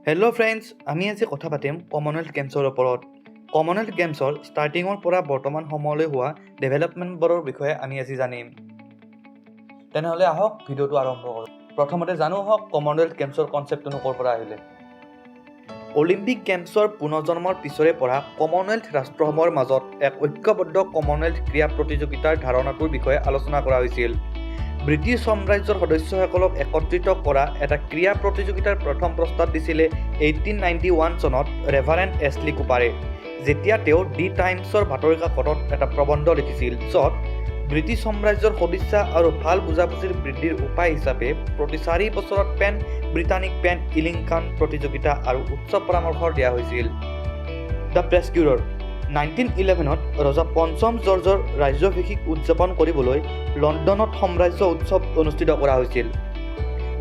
Hello' friends, আমি আজি কথা পাতিম কমনৱেলথ গেমছৰ ওপৰত। কমনৱেলথ গেমছৰ ষ্টাৰ্টিঙৰ পৰা বৰ্তমান সময়লৈ হোৱা ডেভেলপমেণ্টবোৰৰ বিষয়ে আমি আজি জানিম। তেনেহ'লে আহক ভিডিঅ'টো আৰম্ভ কৰোঁ। প্ৰথমতে জানো আহক কমনৱেলথ গেমছৰ কনচেপ্টটো ক'ৰ পৰা আহিলে। অলিম্পিক গেমছৰ পুনৰ্জন্মৰ পিছৰে পৰা কমনৱেলথ ৰাষ্ট্ৰসমূহৰ মাজত এক ঐক্যবদ্ধ কমনৱেলথ ক্ৰীড়া প্ৰতিযোগিতাৰ ধাৰণাটোৰ বিষয়ে আলোচনা কৰা হৈছিল। ব্ৰিটিছ সাম্ৰাজ্যৰ সদস্যসকলক একত্ৰিত কৰা এটা ক্ৰীড়া প্ৰতিযোগিতাৰ প্ৰথম প্ৰস্তাৱ দিছিলে 1891 চনত ৰেভাৰেণ্ড এছলি কুপাৰে, যেতিয়া তেওঁ দি টাইমছৰ বাতৰি কাকতত এটা প্ৰবন্ধ লিখিছিল, য'ত ব্ৰিটিছ সাম্ৰাজ্যৰ সদিচ্ছা আৰু ভাল বুজাবুজিৰ বৃদ্ধিৰ উপায় হিচাপে প্ৰতি 4 বছৰত পেন ব্ৰিটানিক পেন ইলিংকান প্ৰতিযোগিতা আৰু উৎসৱ পৰামৰ্শ দিয়া হৈছিল। দ্য প্ৰেছকিউৰৰ 1911ত ৰজা পঞ্চম জৰ্জৰ ৰাজ্যাভিষেক উদযাপন কৰিবলৈ লণ্ডনত সাম্ৰাজ্য উৎসৱ অনুষ্ঠিত কৰা হৈছিল।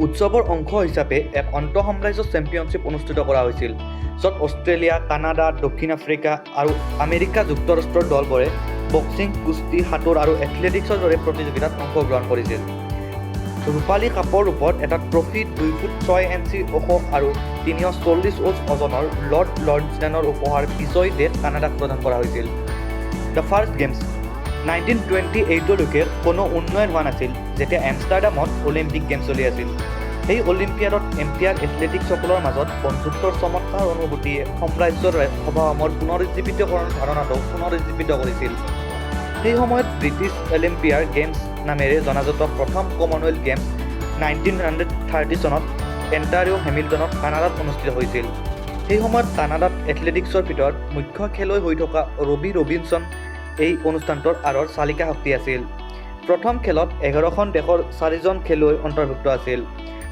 উৎসৱৰ অংশ হিচাপে এক আন্তঃসাম্ৰাজ্য চেম্পিয়নশ্বিপ অনুষ্ঠিত কৰা হৈছিল, য'ত অষ্ট্ৰেলিয়া, কানাডা, দক্ষিণ আফ্ৰিকা আৰু আমেৰিকা যুক্তৰাষ্ট্ৰৰ দলবোৰে বক্সিং, কুস্তি, সাঁতোৰ আৰু এথলেটিক্সৰ দৰে প্ৰতিযোগিতাত অংশগ্ৰহণ কৰিছিল। ৰূপালী কাপৰ ৰূপত এটা ট্ৰফি 2 ফুট 6 ইঞ্চি ওখ আৰু 340 অউন্স ওজনৰ লৰ্ড লৰ্ডছডেনৰ উপহাৰ বিজয়ী দেশ কানাডাক প্ৰদান কৰা হৈছিল। দ্য ফাৰ্ষ্ট গেমছ 1928লৈকে কোনো উন্নয়ন হোৱা নাছিল, যেতিয়া এমষ্টাৰডামত অলিম্পিক গেমছ চলি আছিল। সেই অলিম্পিয়াডত এম্পিয়াৰ এথলেটিকসকলৰ মাজত বন্ধুত্বৰ চমৎকাৰ অনুভূতিয়ে সাম্ৰাজ্যৰ সভাসমূহৰ পুনৰুজ্জীৱিতকৰণৰ ধাৰণাটো পুনৰুজ্জীৱিত কৰিছিল। সেই সময়ত ব্ৰিটিছ অলিম্পিয়াৰ গেমছ নামেৰে জনাজাত প্ৰথম কমনৱেলথ গেমছ 1930 চনত অন্টাৰিঅ' হেমিল্টনত কানাডাত অনুষ্ঠিত হৈছিল। সেই সময়ত কানাডাত এথলেটিক্সৰ ভিতৰত মুখ্য খেলুৱৈ হৈ থকা ৰবি ৰবিনছন এই অনুষ্ঠানটোৰ আঁৰৰ চালিকা শক্তি আছিল। প্ৰথম খেলত 11খন দেশৰ 4জন খেলুৱৈ অন্তৰ্ভুক্ত আছিল।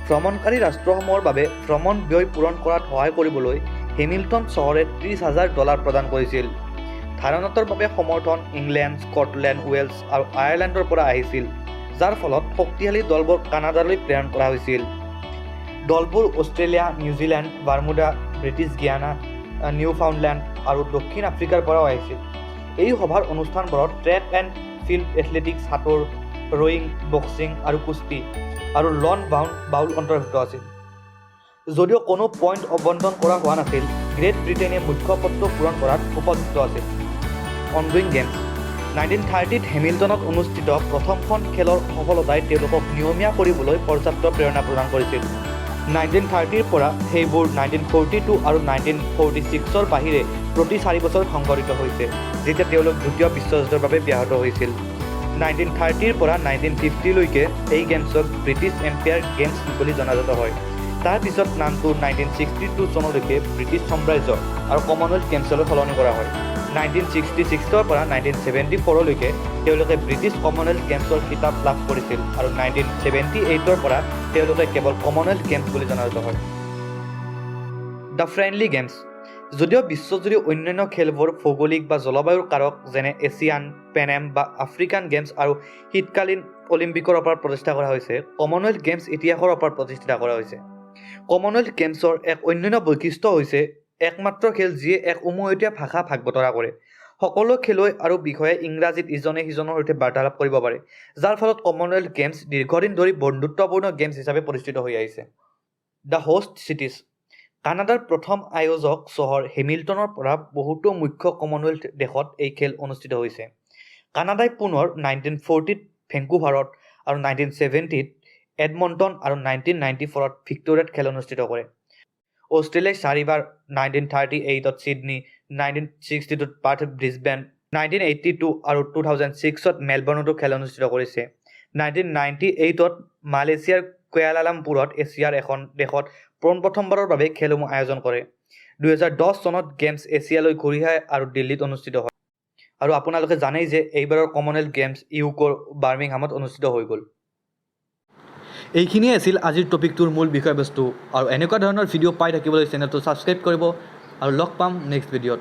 ভ্ৰমণকাৰী ৰাষ্ট্ৰসমূহৰ বাবে ভ্ৰমণ ব্যয় পূৰণ কৰাত সহায় কৰিবলৈ হেমিল্টন চহৰে $30,000 প্ৰদান কৰিছিল। ধাৰণাটোৰ বাবে সমৰ্থন ইংলেণ্ড, স্কটলেণ্ড, ৱেলছ আৰু আয়াৰলেণ্ডৰ পৰা আহিছিল, যাৰ ফলত শক্তিশালী দলবোৰ কানাডালৈ প্ৰেৰণ কৰা হৈছিল। দলবোৰ Australia, New Zealand, Bermuda, British Guiana, Newfoundland আৰু দক্ষিণ আফ্ৰিকাৰ পৰাও আহিছিল। এই সভাৰ অনুষ্ঠানবোৰত ট্ৰেক এণ্ড ফিল্ড এথলেটিক্স, সাঁতোৰ, ৰয়িং, বক্সিং আৰু কুস্তি আৰু লন বাউল অন্তৰ্ভুক্ত আছিল। যদিও কোনো পইণ্ট আবণ্টন কৰা হোৱা নাছিল, গ্ৰেট ব্ৰিটেইনে মুখ্য পদটো পূৰণ কৰাত উপযুক্ত আছিল। অনগোয়িং গেমছ 1930ত হেমিল্টনত অনুষ্ঠিত প্ৰথমখন খেলৰ সফলতাই তেওঁলোকক নিয়মীয়া কৰিবলৈ পৰ্যাপ্ত প্ৰেৰণা প্ৰদান কৰিছিল। 1930ৰ পৰা সেইবোৰ 1942 আৰু 1946ৰ বাহিৰে প্ৰতি 4 বছৰত সংঘটিত হৈছে, যেতিয়া তেওঁলোক দ্বিতীয় বিশ্বযুদ্ধৰ বাবে ব্যাহত হৈছিল। 1930ৰ পৰা 1950লৈকে এই গেমছক ব্ৰিটিছ এম্পায়াৰ গেমছ বুলি জনাজাত হয়। তাৰ পিছত নামটো 1962 চনলৈকে ব্ৰিটিছ সাম্ৰাজ্য আৰু কমনৱেলথ গেমছলৈ সলনি কৰা হয়। 1966ৰ পৰা 1974লৈকে তেওঁলোকে ব্ৰিটিছ কমনৱেলথ গেমছৰ খিতাপ লাভ কৰিছিল আৰু 1978ৰ পৰা তেওঁলোকে কেৱল কমনৱেলথ গেমছ বুলি জনাজাত হয়। দ্য ফ্ৰেণ্ডলি গেমছ যদিও বিশ্বজুৰি অন্যান্য খেলবোৰ ভৌগোলিক বা জলবায়ুৰ কাৰক যেনে এছিয়ান, পেনেম বা আফ্ৰিকান গেমছ আৰু শীতকালীন অলিম্পিকৰ ওপৰত প্ৰতিষ্ঠা কৰা হৈছে, কমনৱেলথ গেমছ ইতিহাসৰ ওপৰত প্ৰতিষ্ঠা কৰা হৈছে। কমনৱেলথ গেমছৰ এক অন্যান্য বৈশিষ্ট্য হৈছে একমাত্ৰ খেল যিয়ে এক উমৈহতীয়া ভাষা ভাগ বতৰা কৰে। সকলো খেলুৱৈ আৰু বিষয়ে ইংৰাজীত ইজনে সিজনৰ সৈতে বাৰ্তালাপ কৰিব পাৰে, যাৰ ফলত কমনৱেলথ গেমছ দীৰ্ঘদিন ধৰি বন্ধুত্বপূৰ্ণ গেমছ হিচাপে পৰিচিত হৈ আহিছে। দ্য হোষ্ট চিটিজ কানাডাৰ প্ৰথম আয়োজক চহৰ হেমিল্টনৰ পৰা বহুতো মুখ্য কমনৱেলথ দেশত এই খেল অনুষ্ঠিত হৈছে। কানাডাই পুনৰ 1940ত ভেংকুভাৰত আৰু 1970ত এডমণ্টন আৰু 1994ত ভিক্টোৰিয়াত খেল অনুষ্ঠিত কৰে। অষ্ট্ৰেলিয়াই 4বাৰ 1938ত ছিডনী, 1962ত পাৰ্থ, ব্ৰিছবেন, 1982 আৰু 2006ত মেলবৰ্ণতো খেল অনুষ্ঠিত কৰিছে। 1998ত মালয়েছিয়াৰ কুয়ালালামপুৰত এছিয়াৰ এখন দেশত পোনপ্ৰথমবাৰৰ বাবে খেলসমূহ আয়োজন কৰে। 2010 চনত গেমছ এছিয়ালৈ ঘূৰি আহে আৰু দিল্লীত অনুষ্ঠিত হয়। আৰু আপোনালোকে জানেই যে এইবাৰৰ কমনৱেলথ গেমছ ইউকেৰ বাৰ্মিংহামত অনুষ্ঠিত হৈ গ'ল। এইখিনিয়ে আছিল আজিৰ টপিকটোৰ মূল বিষয়বস্তু, আৰু এনেকুৱা ধৰণৰ ভিডিঅ' পাই থাকিবলৈ চেনেলটো ছাবস্ক্ৰাইব কৰিব আৰু লগ পাম নেক্সট ভিডিঅ'ত।